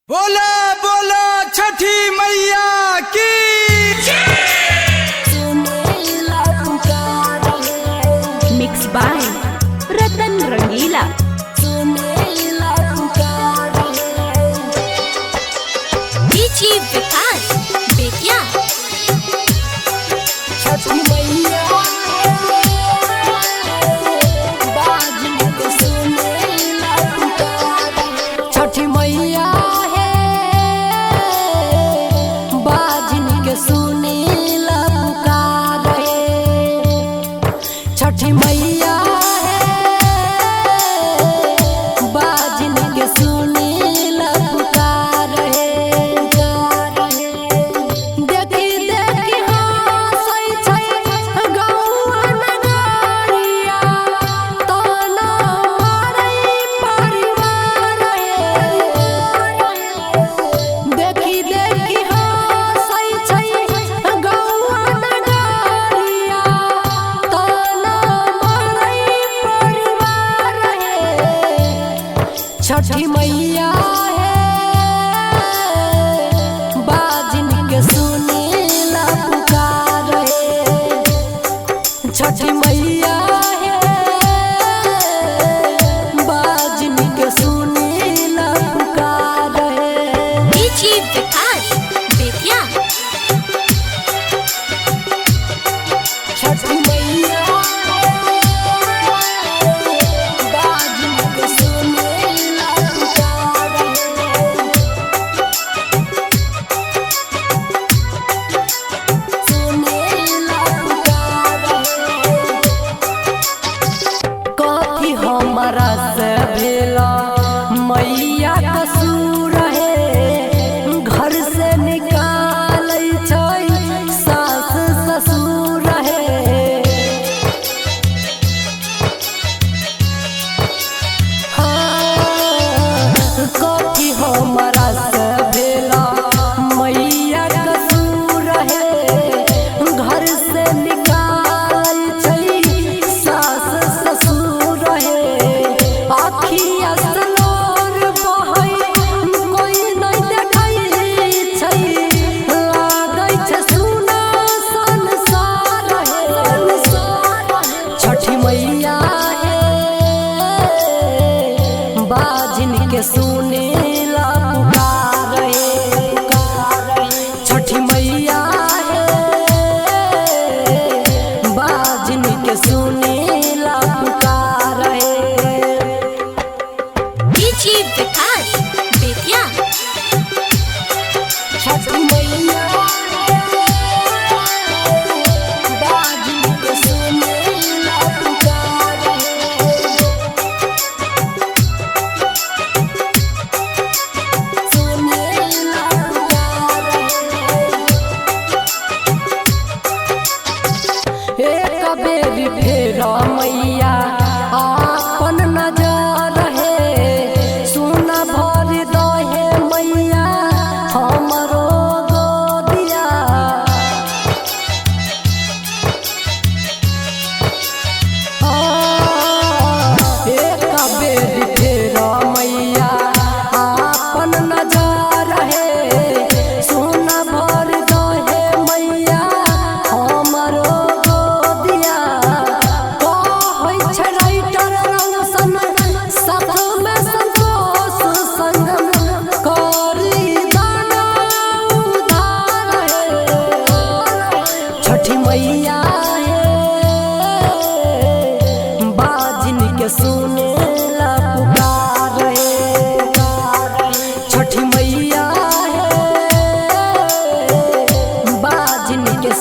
बोला बोला छठी मैया की। Mix by Ratan Rangila. DJ Vikas Betiya. Chhathi Maiya Chhathi मैया है बाजिन के सुनीला पुकार है। छठी मैया है बाजिन के सुनीला पुकार है। देखी देखी हंसै छै गौआ नगरिया, ताना मारै परिवार है। देखी देखी हंसै छै गौआ नगरिया, ताना मारै परिवार है। छठी मैया है बाजिन के सुनीला पुकार है। छठी मैया है बाजिन के सुनीला पुकार है। डीजे विकास बेतिया। छठी मैया बाजिन के सुनीला पुकार है। सुनीला पुकार है। कथी हमारा से भेला मैया कसूर है, घर से निकालै छै सास ससुर है। हाँ, कथी हमारा से भेला मैया कसूर है, घर से निकाल छै सास ससुर है। आखिया से लोर बहै कोई नहीं देखै छै, लागै छै सुना संसार है। छठी मैया है बाजिन के सुनीला पुकार है। छठी मैया है बाजिन के सुनीला पुकार है। डीजे विकास बेतिया। छठी मैया बाजिन के सुनीला पुकार है। सुनीला पुकार है। एक बेरी फेरा मैया आपन नजर है, सुना भर दहे मैया हमरो गोदिया। एक बेरी फेरा मैया आपन नजर है, सुना भर दहे मैया हमरो गोदिया। कहै छै राइटर रंगसन साथ में संतोष संगम करी दाना उधार है। छठी मैया है बाजिन के सुनीला पुकार है। छठी मैया है बाजिन के